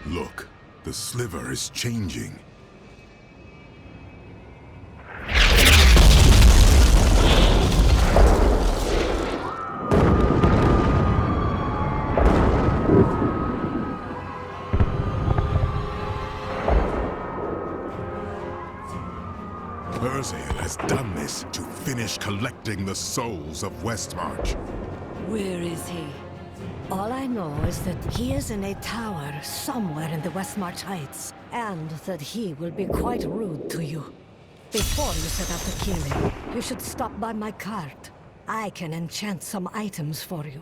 Look, the sliver is changing. Urzael has done this to finish collecting the souls of Westmarch. Where is he? All I know is that he is in a tower somewhere in the Westmarch Heights, and that he will be quite rude to you. Before you set out to kill him, you should stop by my cart. I can enchant some items for you.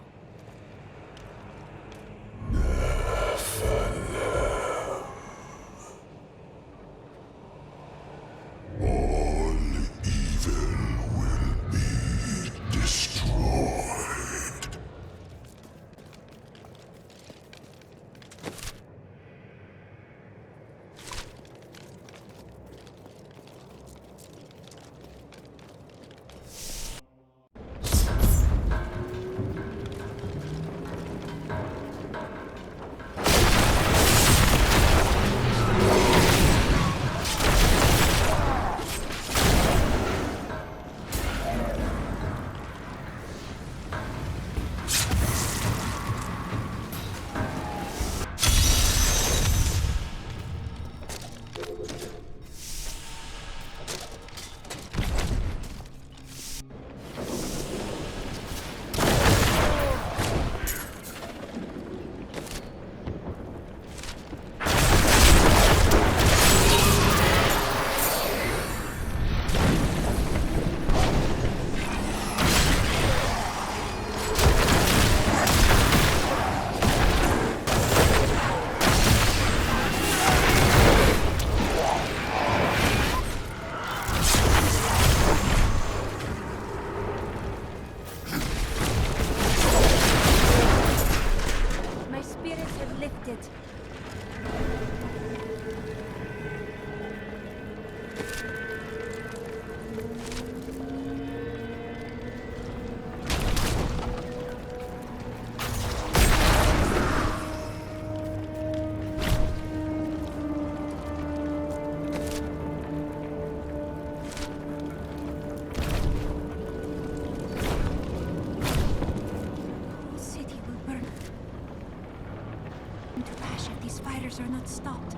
Are not stopped.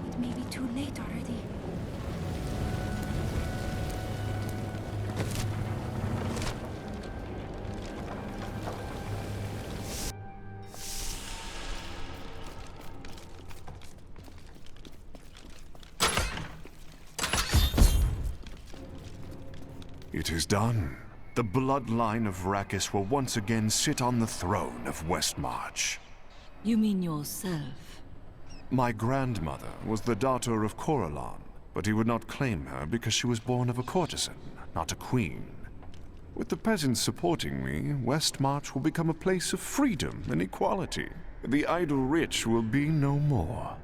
It may be too late already. It is done. The bloodline of Rakis will once again sit on the throne of Westmarch. You mean yourself? My grandmother was the daughter of Coralon, but he would not claim her because she was born of a courtesan, not a queen. With the peasants supporting me, Westmarch will become a place of freedom and equality. The idle rich will be no more.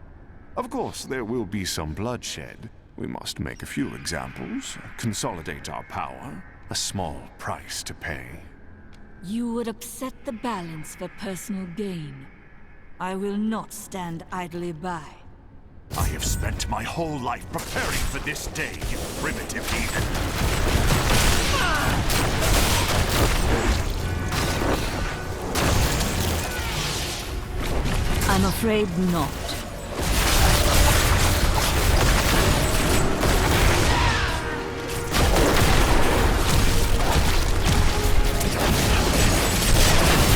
Of course, there will be some bloodshed. We must make a few examples, consolidate our power. A small price to pay. You would upset the balance for personal gain. I will not stand idly by. I have spent my whole life preparing for this day, you primitive heathen. I'm afraid not.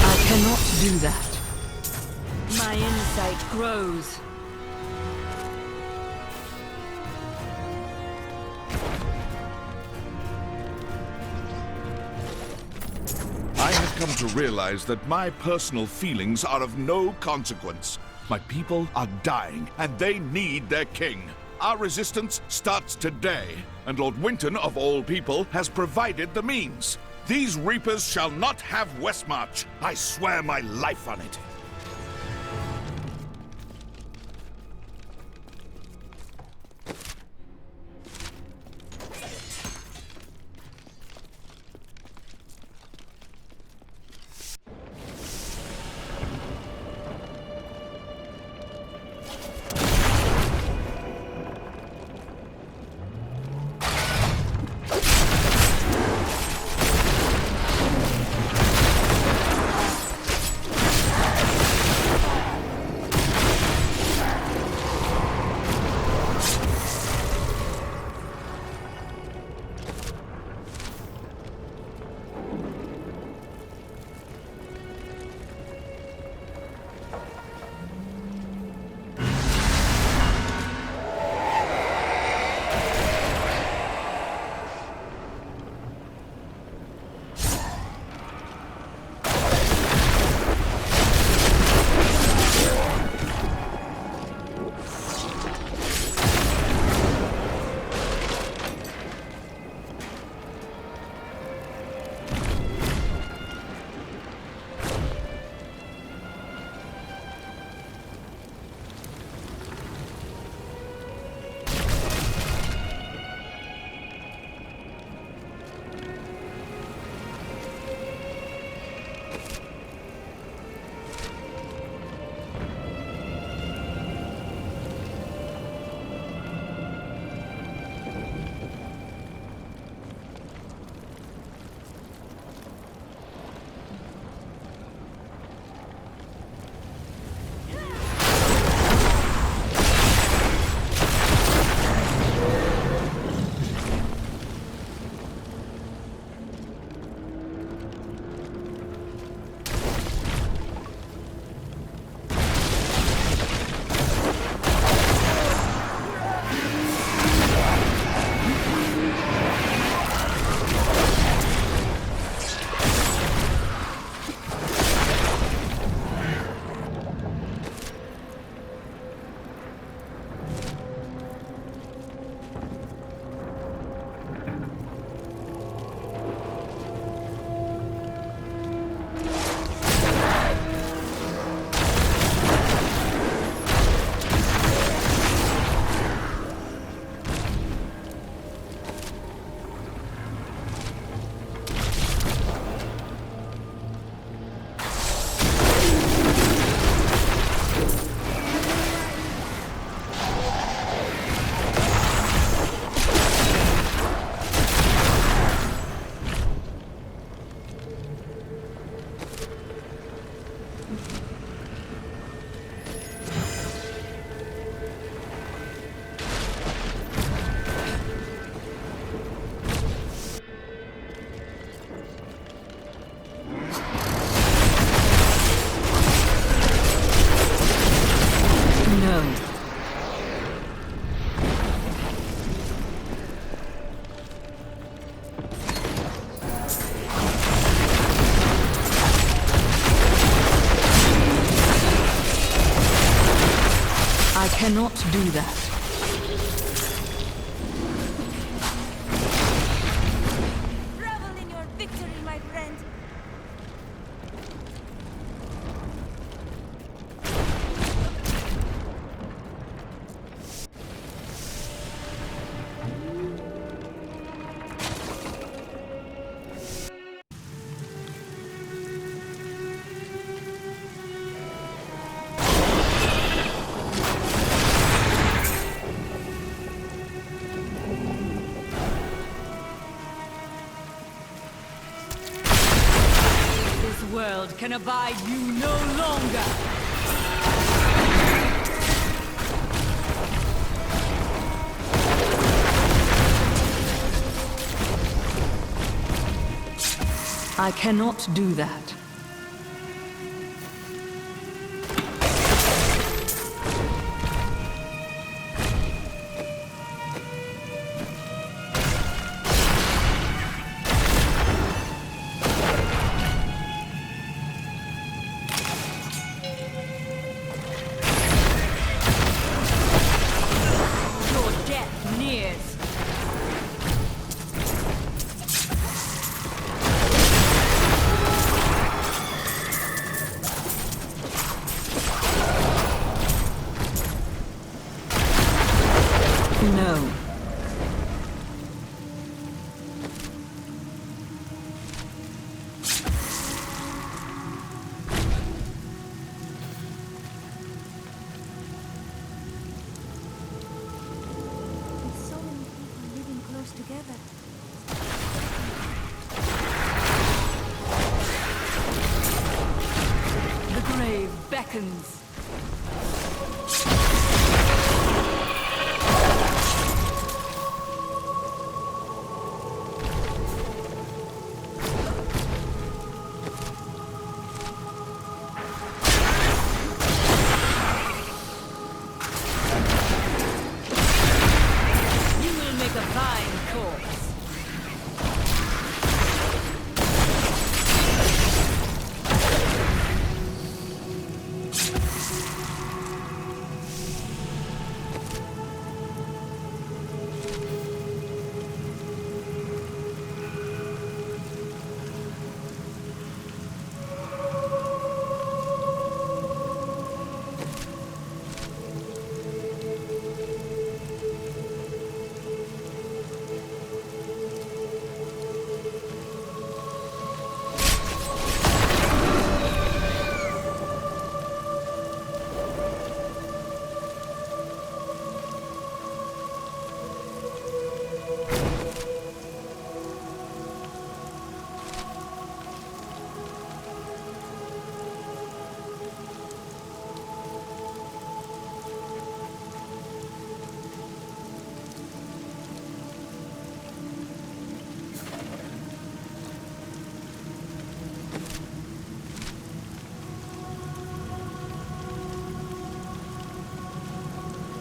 I cannot do that. My insight grows. I have come to realize that my personal feelings are of no consequence. My people are dying, and they need their king. Our resistance starts today, and Lord Winton, of all people, has provided the means. These Reapers shall not have Westmarch. I swear my life on it. cannot do that. Revel in your victory, my friend. This world can abide you no longer! I cannot do that. Your death nears. No. With so many people living close together. The grave beckons. You will make a fine corpse.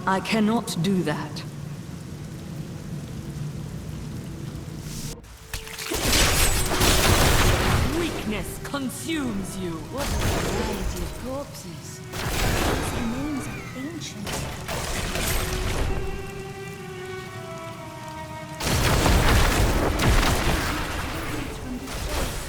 I cannot do that. Weakness consumes you. What a variety of corpses. These remains are ancient. From this place.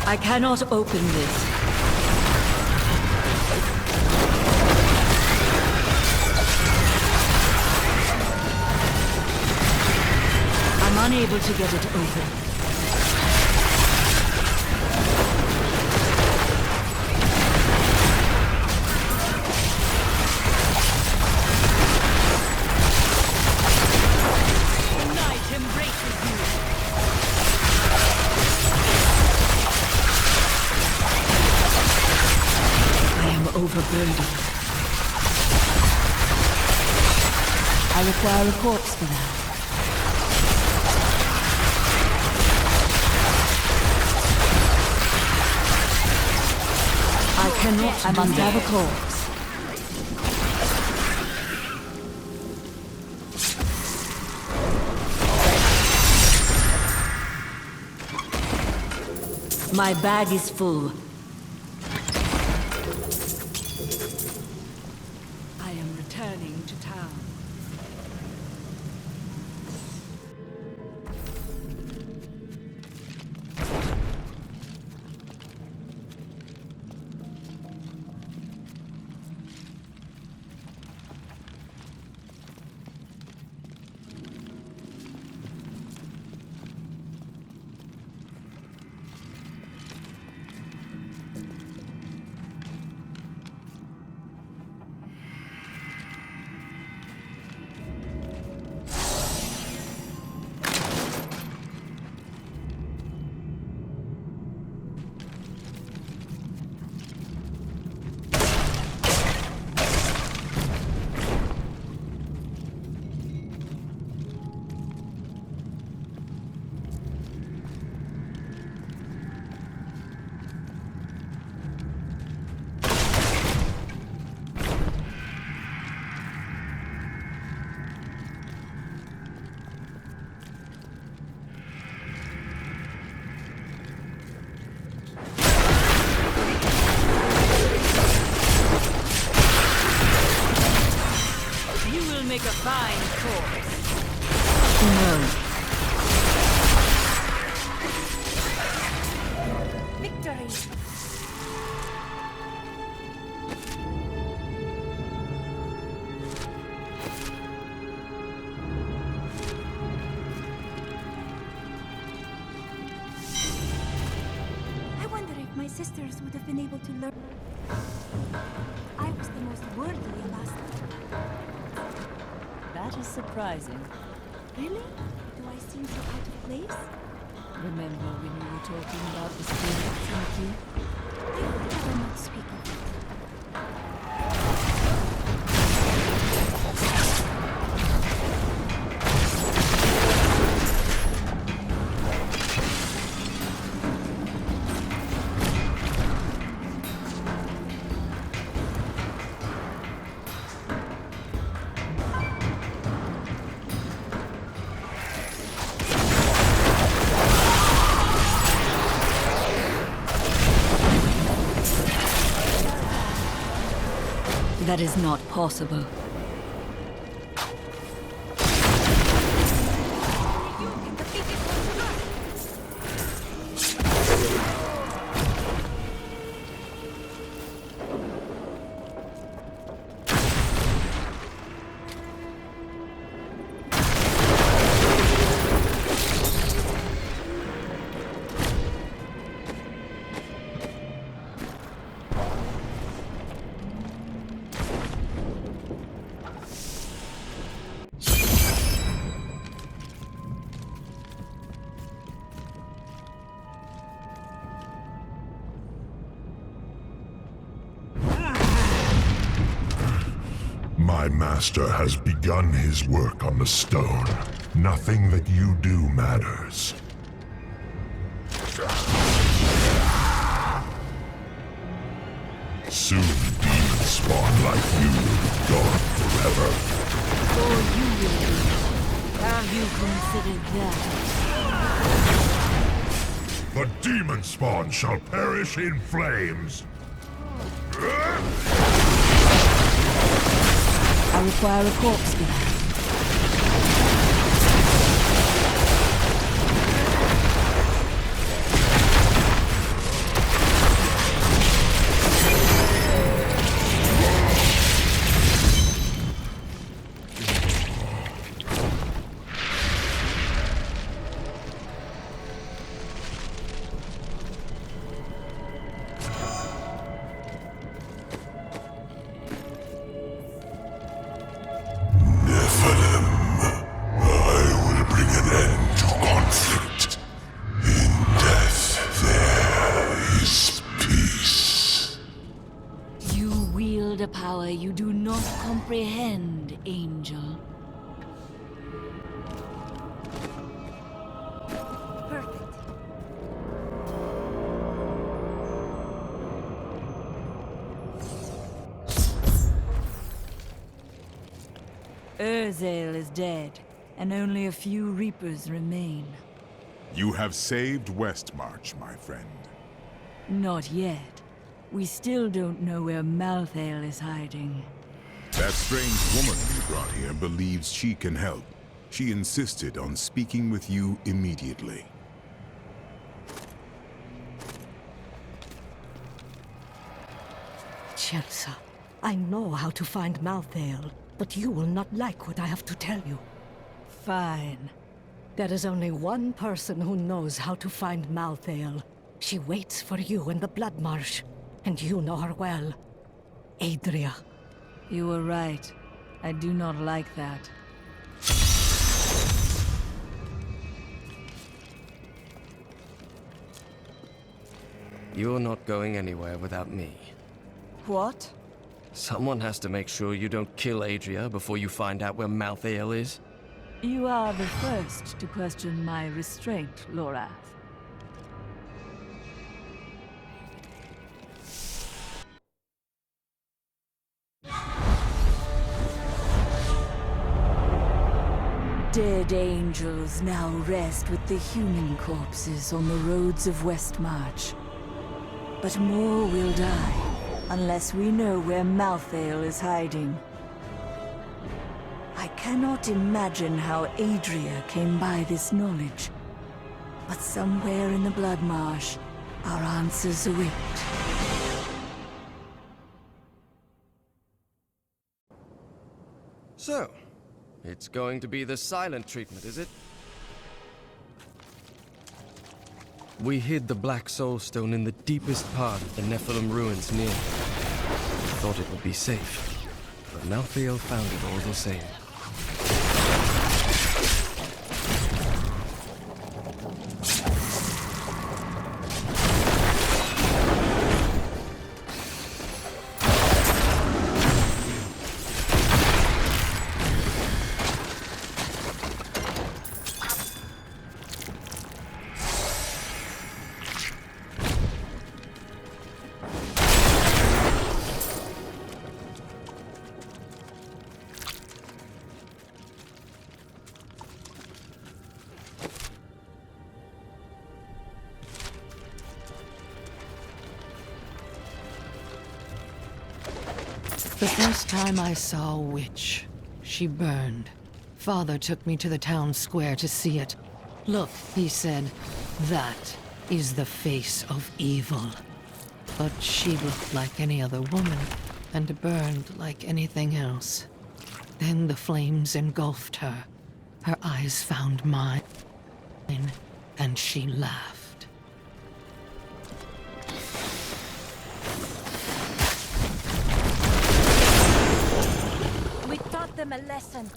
I cannot open this. I'm unable to get it open. The night embraces you. I am overburdened. I require a corpse for that. I cannot. I must have a corpse. My bag is full. I am returning to town. Make a fine corpse. No. Victory! I wonder if my sisters would have been able to learn. I was the most worthy ambassador. That is surprising. Really? Do I seem so out of place? Remember when we were talking about the spirits in the key? I would rather not speak of it. That is not possible. My master has begun his work on the stone. Nothing that you do matters. Soon demons spawn like you will be gone forever. Or you will be. Have you considered that? The demon spawn shall perish in flames. I require a corpse for that. A power you do not comprehend, Angel. Urzael is dead, and only a few Reapers remain. You have saved Westmarch, my friend. Not yet. We still don't know where Malthael is hiding. That strange woman you brought here believes she can help. She insisted on speaking with you immediately. Chelsea, I know how to find Malthael, but you will not like what I have to tell you. Fine. There is only one person who knows how to find Malthael. She waits for you in the Blood Marsh, and you know her well. Adria. You were right. I do not like that. You're not going anywhere without me. What? Someone has to make sure you don't kill Adria before you find out where Malthael is. You are the first to question my restraint, Lorath. Dead angels now rest with the human corpses on the roads of Westmarch. But more will die, unless we know where Malthael is hiding. I cannot imagine how Adria came by this knowledge. But somewhere in the Blood Marsh, our answers await. So, it's going to be the silent treatment, is it? We hid the Black Soul Stone in the deepest part of the Nephilim ruins near. We thought it would be safe, but Malthael found it all the same. The first time I saw a witch, she burned. Father took me to the town square to see it. Look, he said, that is the face of evil. But she looked like any other woman, and burned like anything else. Then the flames engulfed her. Her eyes found mine, and she laughed. We taught them a lesson.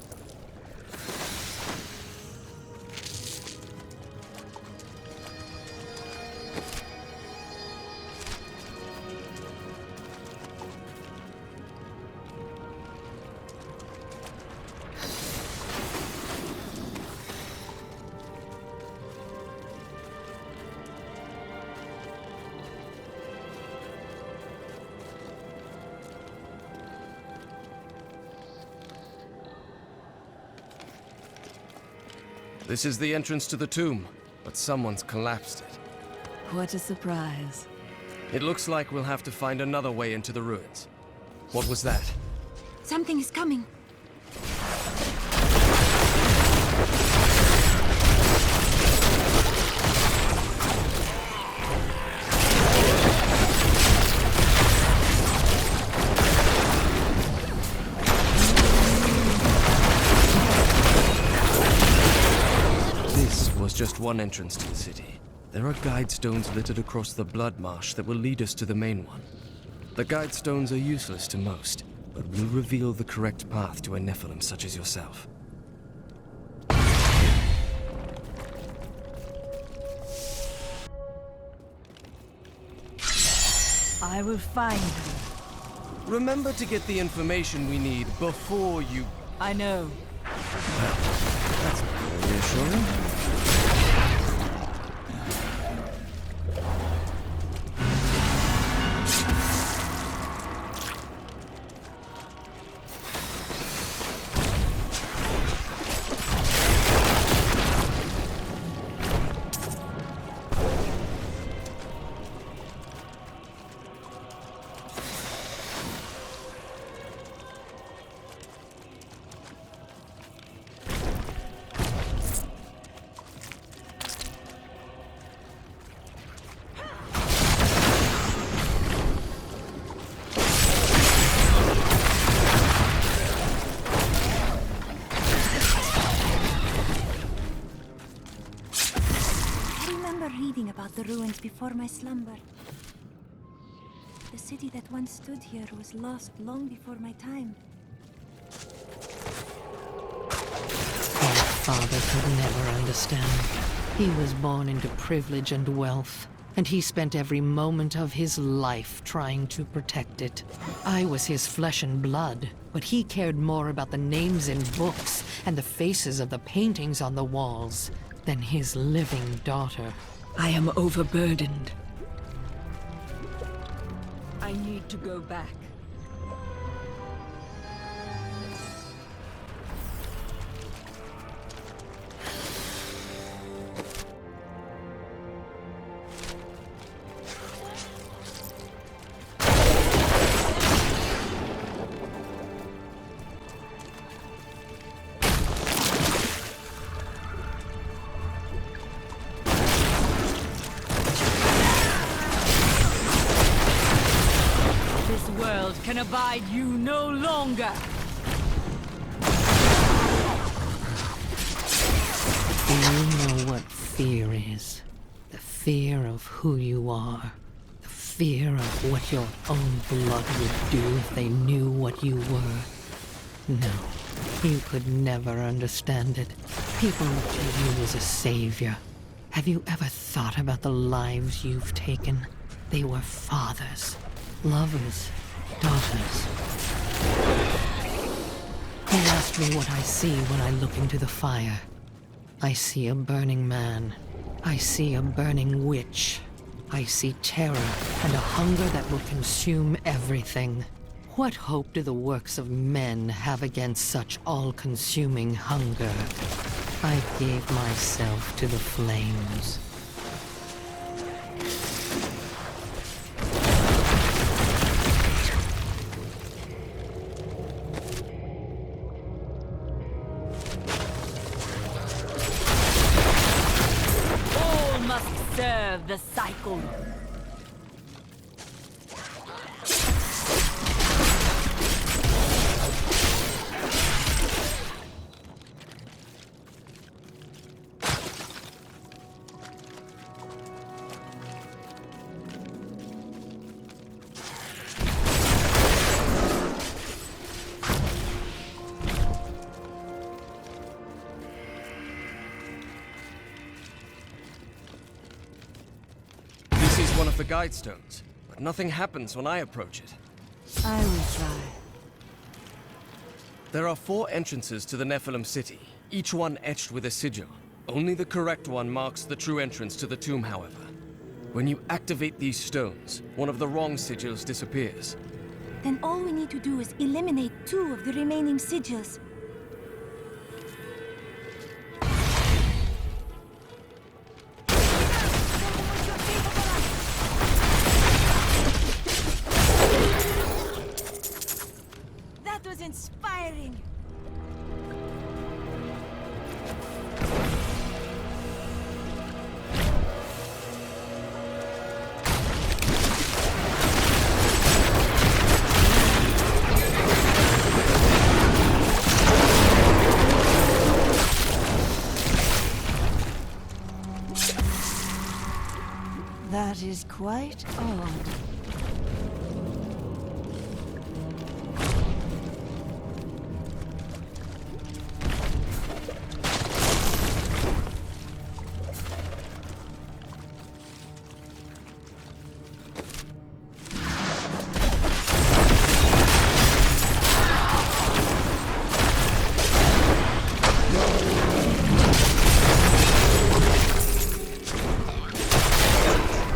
This is the entrance to the tomb, but someone's collapsed it. What a surprise. It looks like we'll have to find another way into the ruins. What was that? Something is coming. Just one entrance to the city. There are guide stones littered across the Blood Marsh that will lead us to the main one. The guide stones are useless to most, but will reveal the correct path to a Nephilim such as yourself. I will find her. Remember to get the information we need before you... I know. Well, that's very reassuring. of the ruins before my slumber. The city that once stood here was lost long before my time. My father could never understand. He was born into privilege and wealth, and he spent every moment of his life trying to protect it. I was his flesh and blood, but he cared more about the names in books and the faces of the paintings on the walls than his living daughter. I am overburdened. I need to go back. Can abide you no longer! Do you know what fear is? The fear of who you are. The fear of what your own blood would do if they knew what you were. No, you could never understand it. People look to you as a savior. Have you ever thought about the lives you've taken? They were fathers, lovers, daughters. He asked me what I see when I look into the fire. I see a burning man. I see a burning witch. I see terror and a hunger that will consume everything. What hope do the works of men have against such all-consuming hunger? I gave myself to the flames. Serve the cycle. One of the guide stones, but nothing happens when I approach it. I will try. There are 4 entrances to the Nephilim city, each one etched with a sigil. Only the correct one marks the true entrance to the tomb, however. When you activate these stones, one of the wrong sigils disappears. Then all we need to do is eliminate 2 of the remaining sigils. Inspiring. That is quite odd.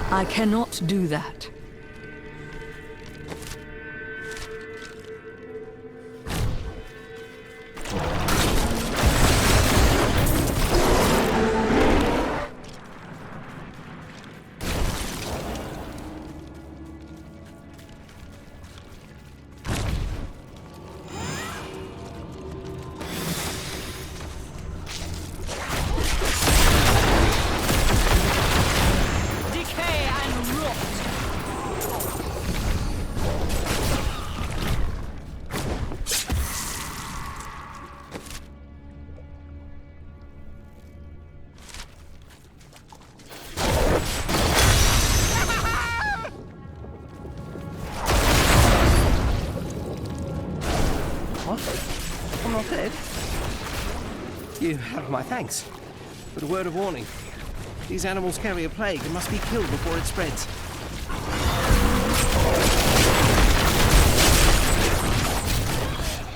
I cannot do that. What? I'm not dead? You have my thanks. But a word of warning. These animals carry a plague and must be killed before it spreads.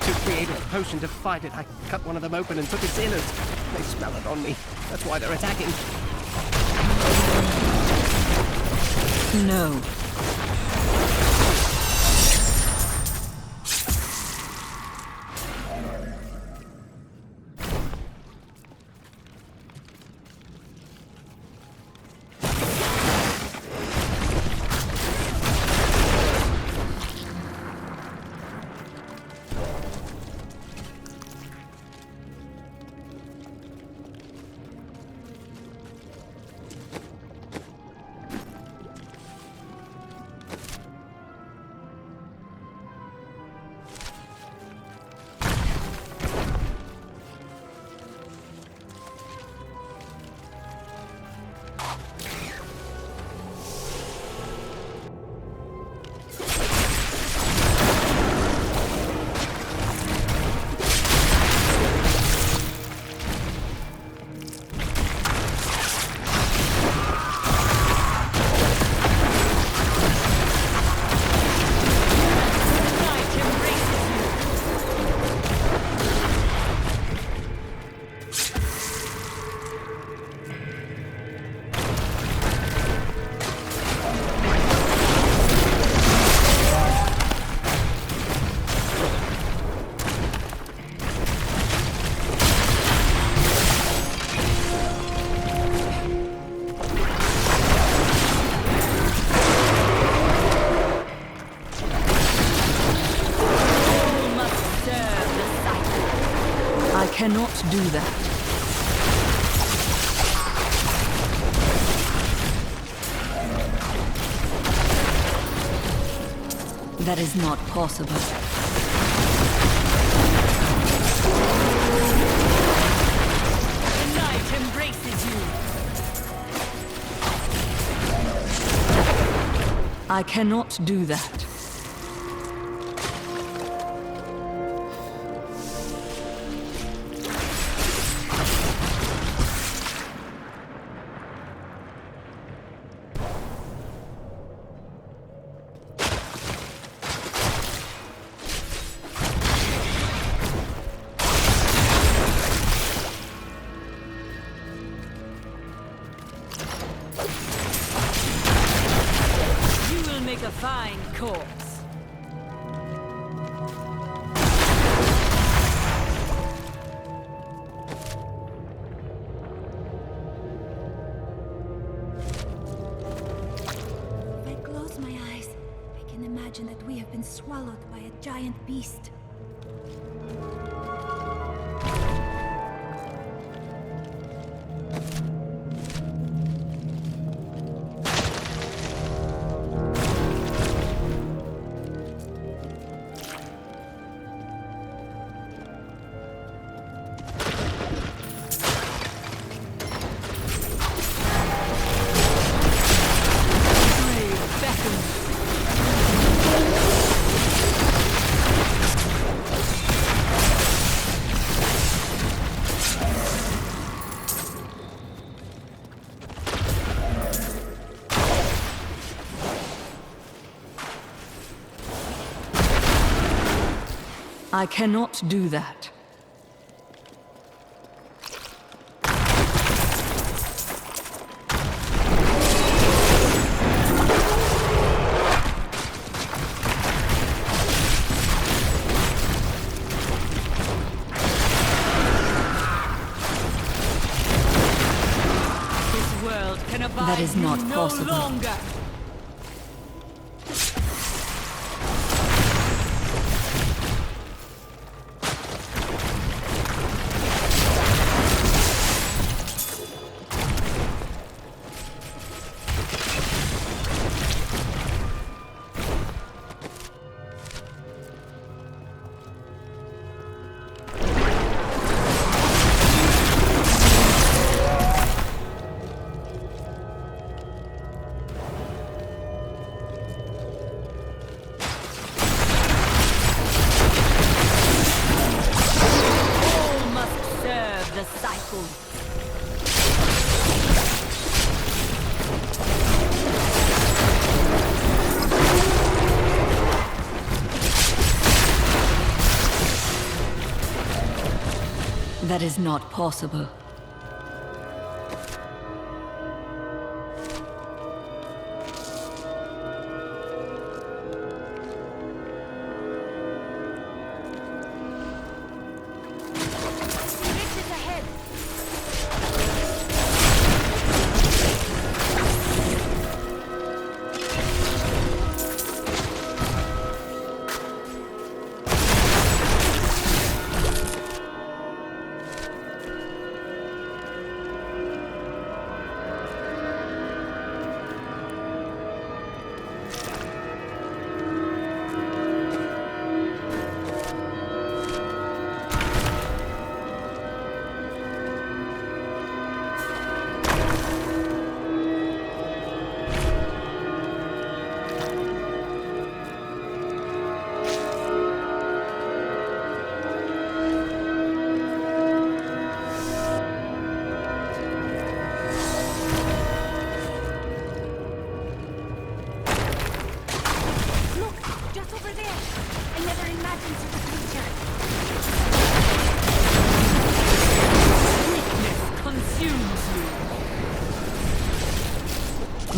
To create a potion to fight it, I cut one of them open and took its innards. They smell it on me. That's why they're attacking. No. Cannot do that. That is not possible. The night embraces you. I cannot do that. A fine corpse. If I close my eyes, I can imagine that we have been swallowed by a giant beast. I cannot do that. This world can abide That is not no possible. longer. That is not possible.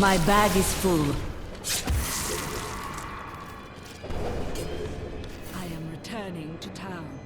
My bag is full. I am returning to town.